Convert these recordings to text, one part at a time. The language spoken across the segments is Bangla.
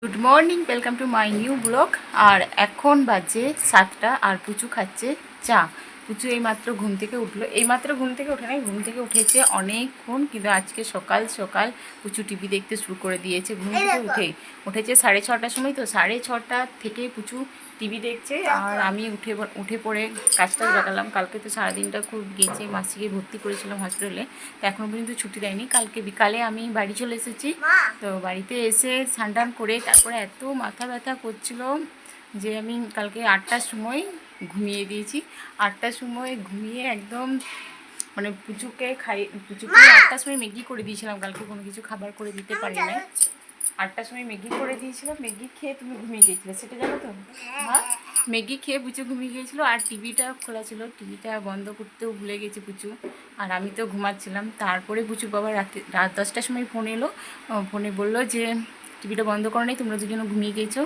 Good morning, welcome to my new blog. আর এখন বাজে 7টা আর পুচু খাচ্ছে চা। পুচু এইমাত্র ঘুম থেকে উঠলো, এইমাত্র ঘুম থেকে ওঠে নাই, ঘুম থেকে উঠেছে অনেকক্ষণ, কিন্তু আজকে সকাল সকাল পুচু টিভি দেখতে শুরু করে দিয়েছে। ঘুম থেকে উঠেছে 6:30টার সময়, তো 6:30 থেকে পুচু টিভি দেখছে। আর আমি উঠে পড়ে কাজটা লাগালাম। কালকে তো সারাদিনটা খুব গেছে, মাসিকে ভর্তি করেছিলাম হসপিটালে, তো এখনও পর্যন্ত ছুটি দেয়নি। কালকে বিকালে আমি বাড়ি চলে এসেছি। তো বাড়িতে এসে স্নান করে তারপরে এত মাথা ব্যথা করছিল যে আমি কালকে 8টার সময় ঘুমিয়ে দিয়েছি। 8টার সময় ঘুমিয়ে একদম মানে পুচুকে 8টার সময় ম্যাগি করে দিয়েছিলাম। কালকে কোনো কিছু খাবার করে দিতে পারি না। 8টার সময় ম্যাগি করে দিয়েছিলাম, ম্যাগি খেয়ে তুমি ঘুমিয়ে গিয়েছিলে, সেটা জানো তো? হ্যাঁ, ম্যাগি খেয়ে পুচু ঘুমিয়ে গিয়েছিলো। আর টিভিটা খোলা ছিল, টিভিটা বন্ধ করতেও ভুলে গেছি পুচু। আর আমি তো ঘুমাচ্ছিলাম। তারপরে পুচুর বাবা রাত 10টার সময় ফোন এলো, ফোনে বললো যে টিভিটা বন্ধ করো নাই, তোমরা দুজনে ঘুমিয়ে গিয়েছো।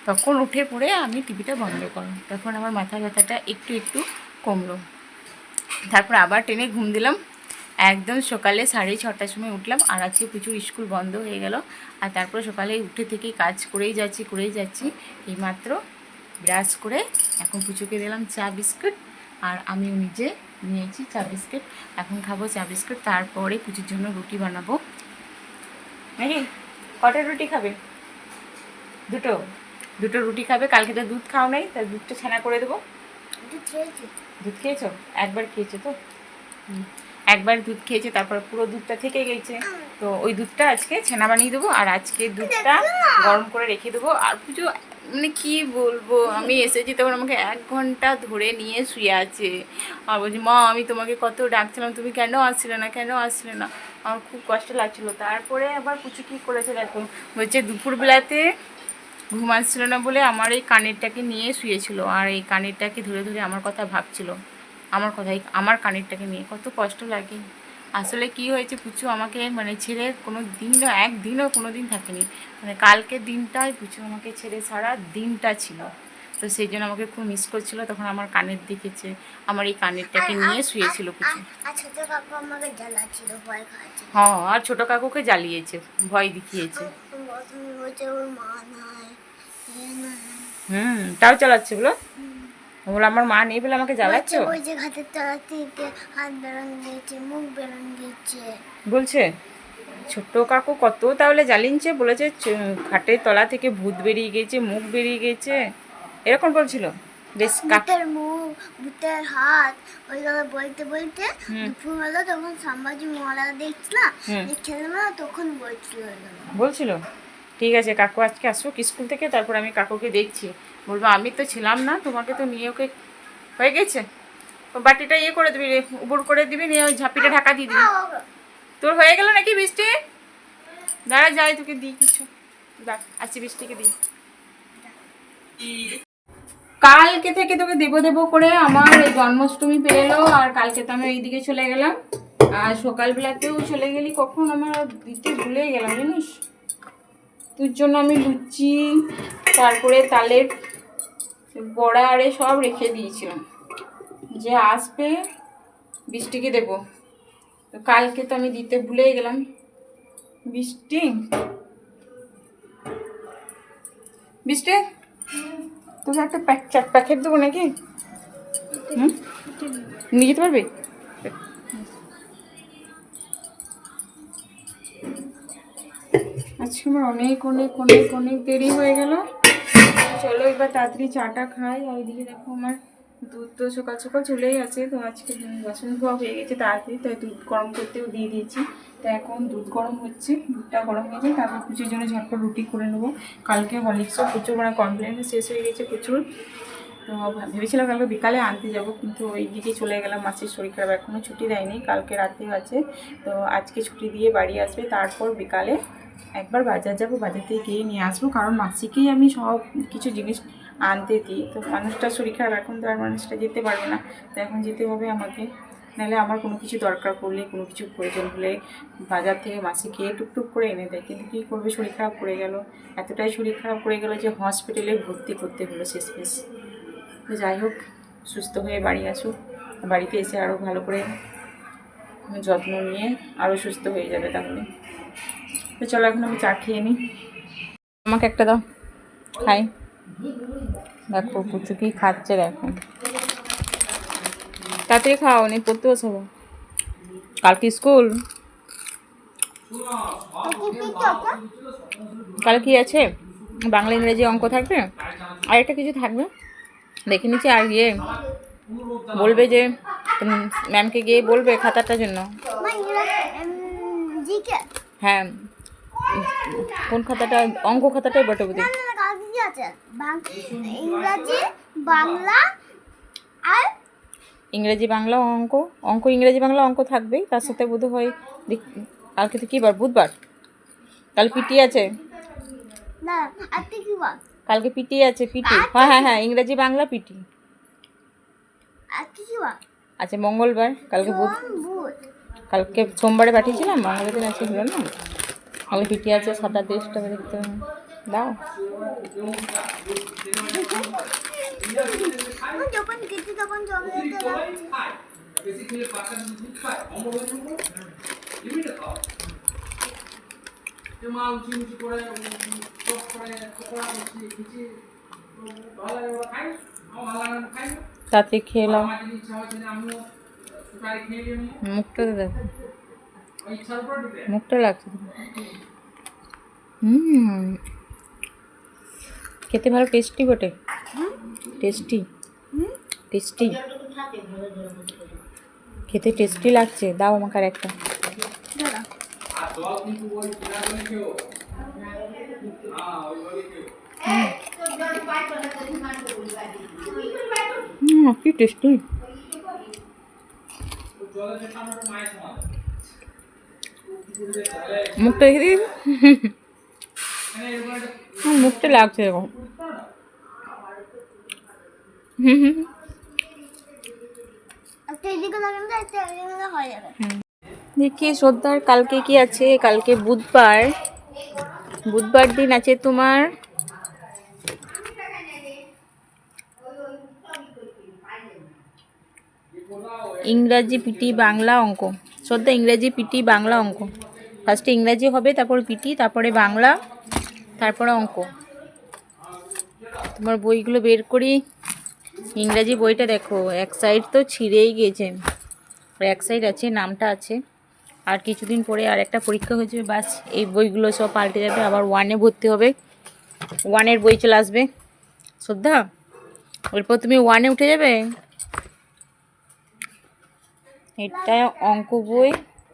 তখন উঠে পড়ে আমি টিভিটা বন্ধ করলাম, তখন আমার মাথা ব্যথাটা একটু একটু কমলো। তারপর আবার টেনে ঘুম দিলাম। একদম সকালে 6:30টার সময় উঠলাম। আর আজকে প্রচুর স্কুল বন্ধ হয়ে গেল। আর তারপর সকালে উঠে থেকে কাজ করেই যাচ্ছি। এইমাত্র ব্রাশ করে এখন পুচুকে দিলাম চা বিস্কুট, আর আমিও নিজে নিয়েছি চা বিস্কুট। এখন খাবো চা বিস্কুট, তারপরে পুচুর জন্য রুটি বানাবো। নাকি কটা রুটি খাবে? দুটো দুটো রুটি খাবে। কালকে তো দুধ খাও নাই, তাই দুধটা ছানা করে দেবো। দুধ খেয়েছো? একবার খেয়েছো তো? একবার দুধ খেয়েছে, তারপর পুরো দুধটা থেকে গেছে, তো ওই দুধটা আজকে ছানা বানিয়ে দেবো। আর আজকে দুধটা গরম করে রেখে দেবো। আর পুজো মানে কী বলবো, আমি এসেছি তখন আমাকে 1 ঘন্টা ধরে নিয়ে শুয়ে আছে। আর বলছি, মা আমি তোমাকে কত ডাকছিলাম, তুমি কেন আসছিলে না। আমার খুব কষ্ট লাগছিলো। তারপরে আবার পুচু কী করেছে দেখো, বলছে দুপুরবেলাতে ঘুম আসছিল না বলে আমার এই কানেরটাকে নিয়ে শুয়েছিল। আর এই কানেরটাকে ধরে ধরে আমার কথা ভাবছিল, আমার কানেরটাকে নিয়ে কত কষ্ট লাগে। আসলে কি হয়েছে, পুচু আমাকে মানে ছেড়ে কোনো দিনও একদিনও কোনো দিন থাকেনি। মানে কালকের দিনটাই পুচু আমাকে ছেড়ে সারা দিনটা ছিল। তো সেই জন্য আমাকে খুব মিস করছিল। তখন আমার কানের দেখেছে, আমার এই কানেরটাকে নিয়ে শুয়েছিল পুচু। হ্যাঁ, আর ছোটো কাকুকে জ্বালিয়েছে, ভয় দেখিয়েছে। তাও চালাচ্ছে বলো, বলে আমার মা নেই বলে আমাকে জ্বালাচ্ছ বলছে। ছোট্ট কাকু কত তাহলে জ্বালিয়েছে, বলেছে খাটের তলা থেকে ভূত বেরিয়ে গেছে, মুখ বেরিয়ে গেছে, এরকম বলছিল। বেশ ভূতের হাত ওইভাবে বলতে বলতে দুপুর হলো, তখন সম্ভাজি মহারাজ দেখছিলাম তখন বলছিল। ঠিক আছে, কাকু আজকে আসুক স্কুল থেকে, তারপর আমি কাকুকে দেখছি, বলবো আমি তো ছিলাম না, তোমাকে তো নিয়ে ওকে হয়ে গেছে। বাটিটা ইয়ে করে দিবি, উপর করে দিবি, নিয়ে ওই ঝাঁপিটা ঢাকা দিয়ে দিবি। তোর হয়ে গেল নাকি বৃষ্টি? দাঁড়া যাই তোকে দিই কিছু, দেখ আসছি বৃষ্টিকে দিই। কালকে থেকে তোকে দেবো করে আমার এই জন্মাষ্টমী পেয়ে এলো। আর কালকে তো আমি এইদিকে চলে গেলাম, আর সকালবেলাতেও চলে গেলি কখন, আমার দিতে ভুলে গেলাম জানিস। তোর জন্য আমি লুচি, তারপরে তালের বড়া আরে সব রেখে দিয়েছিলাম, যে আসবে বৃষ্টিকে দেবো। তো কালকে তো আমি দিতে ভুলেই গেলাম। বৃষ্টি বৃষ্টি তোকে একটা প্যাকেট দেবো নাকি? নিয়ে যেতে পারবে? আজকে আমার অনেক অনেক অনেক অনেক দেরি হয়ে গেল। চলো এবার তাড়াতাড়ি চাটা খাই। আর ওইদিকে দেখো আমার দুধ তো সকাল সকাল চলেই আছে, তো আজকে বাসন ধোয়া হয়ে গেছে তাড়াতাড়ি, তাই দুধ গরম করতেও দিয়ে দিয়েছি। তো এখন দুধ গরম হচ্ছে, দুধটা গরম হয়ে যায়, তারপর প্রচুর জন্য ঝটপট রুটি করে নেবো। কালকে হরলিক্সও প্রচুর মানে কমপ্লেন শেষ হয়ে গেছে প্রচুর। তো ভেবেছিলাম কালকে বিকালে আনতে যাব, কিন্তু ওই দিকে চলে গেলাম, মাসির শরীর খারাপ, এখনও ছুটি দেয়নি, কালকে রাতে আছে। তো আজকে ছুটি দিয়ে বাড়ি আসবে, তারপর বিকালে একবার বাজার যাব, বাজার থেকে গিয়ে নিয়ে আসবো, কারণ মাসিকেই আমি সব কিছু জিনিস আনতে দিই। তো মানুষটার শরীর খারাপ, এখন তো আর মানুষটা যেতে পারবে না, তো এখন যেতে হবে আমাকে। নাহলে আমার কোনো কিছু দরকার পড়লে, কোনো কিছু প্রয়োজন হলে বাজার থেকে মাসিকে টুকটুক করে এনে দেয়, কিন্তু কী করবে, শরীর খারাপ করে গেল, এতটাই শরীর খারাপ করে গেল যে হসপিটালে ভর্তি করতে হলো শেষমেশ। তো যাই হোক, সুস্থ হয়ে বাড়ি আসুক, বাড়িতে এসে আরও ভালো করে যত্ন নিয়ে আরও সুস্থ হয়ে যাবে তাহলে। তো চলো এখন আমি চা খেয়ে নিই। আমাকে একটা দাও, খাই। দেখো পুচু কি খাচ্ছে, দেখো। তাড়াতাড়ি খাও, নি পড়তে বসাবো। কালকে স্কুল, কাল কি আছে? বাংলা, ইংরেজি, অঙ্ক থাকবে, আর একটা কিছু থাকবে দেখে নিচ্ছি। আর ইয়ে বলবে যে ম্যামকে গিয়ে বলবে খাতাটার জন্য। হ্যাঁ, কোন খাতাটা? অঙ্ক খাতাটাই বটে বুঝি। ইংরাজি, বাংলা আর ইংরেজি, বাংলা, অঙ্ক। অঙ্ক, ইংরেজি, বাংলা, অঙ্ক থাকবেই, তার সাথে বোধ হয় কালকে তো কী বার? বুধবার। কাল পিটি আছে। না, আজকে কি বার? কালকে পিটি আছে, পিটি। হ্যাঁ হ্যাঁ হ্যাঁ, ইংরেজি, বাংলা, পিটি। আজকে কি বার? আচ্ছা মঙ্গলবার, কালকে কালকে সোমবারে পাঠিয়েছিলাম, মঙ্গলের দিন আছে, হলো না। কালকে পিটি আছে, 7-8 টাকা দেখতে হবে। দাও। যখন কিছু তখন তাতে খেলাম। মুখটা দেখো, মুখটা লাগছে। খেতে ভালো, টেস্টি বটে। টেস্টি, টেস্টি, খেতে টেস্টি লাগছে। দাও আমাকে আর একটা। কি টেস্টি। মুখটা দেখে দিই, মুখটা লাগছে এরকম। দেখি শ্রদ্ধার কালকে কি আছে। কালকে বুধবার, বুধবার দিন আছে তোমার ইংরাজি, পিটি, বাংলা, অঙ্ক। শ্রদ্ধা, ইংরেজি, পিটি, বাংলা, অঙ্ক। ফার্স্টে ইংরাজি হবে, তারপর পিটি, তারপরে বাংলা, তারপরে অঙ্ক। তোমার বইগুলো বের করি। ইংরাজি বইটা দেখো, এক সাইড তো ছিঁড়েই গিয়েছে, এক সাইড আছে, নামটা আছে। আর কিছুদিন পরে আর একটা পরীক্ষা হয়েছে, বাস এই বইগুলো সব পাল্টে যাবে। আবার 1-এ ভর্তি হবে, 1-এর বই চলে আসবে। শ্রদ্ধা, এরপর তুমি 1-এ উঠে যাবে। এটা অঙ্ক বই,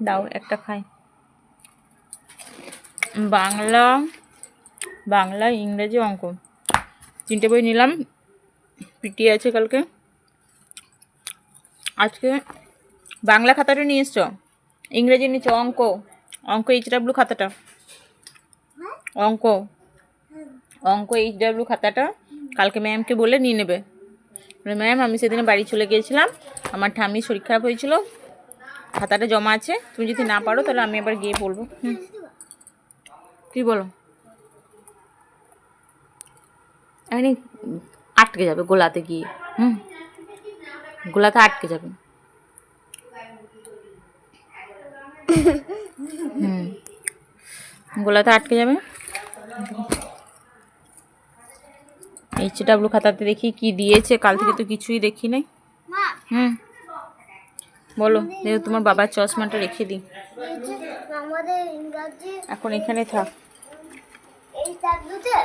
দাও একটা খাই। বাংলা, বাংলা, ইংরেজি, অঙ্ক, 3টে বই নিলাম। পিটি আছে কালকে। আজকে বাংলা খাতাটা নিয়ে এসছো, ইংরেজি নিচ্ছ, অঙ্ক, অঙ্ক HW খাতাটা, অঙ্ক, অঙ্ক HW খাতাটা কালকে ম্যামকে বলে নিয়ে নেবে। ম্যাম, আমি সেদিনে বাড়ি চলে গিয়েছিলাম, আমার ঠাম্মির শরীর খারাপ হয়েছিল, খাতাটা জমা আছে, তুমি যদি না পারো তাহলে আমি আবার গিয়ে বলবো। কী বলো? এখানে আটকে যাবে গোলাতে গিয়ে, গোলাতে আটকে যাবে। গোলাতে আটকে যাবে। HW খাতাতে দেখি কি দিয়েছে, কাল থেকে তো কিছুই দেখি নাই। বলো, যেহেতু তোমার বাবার চশমাটা রেখে দিই। আমাদের ইংরাজি এখন এখানে থাক। এই ট্যাবলেটে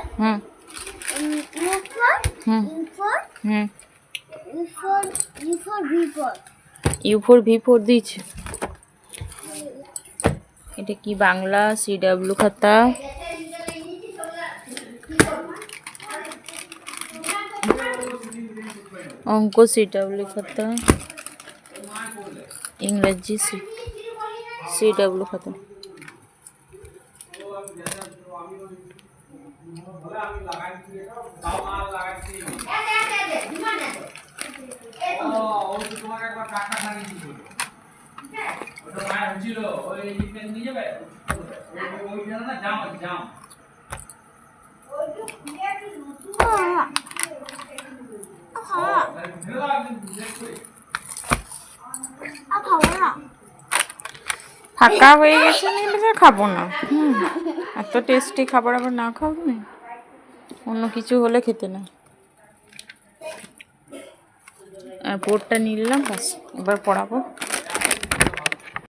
U4 V4 দিয়েছে। এটা কি? বাংলা CW খাতা, অঙ্ক CW খাতা, ইংরেজি CW খাতা। ফাঁকা হয়ে গেছে, খাবো না। এত টেস্টি খাবার আবার না খাও তুমি। অন্য কিছু হলে খেতে না। আর বোর্ডটা নিলাম, বাস এবার পড়াবো।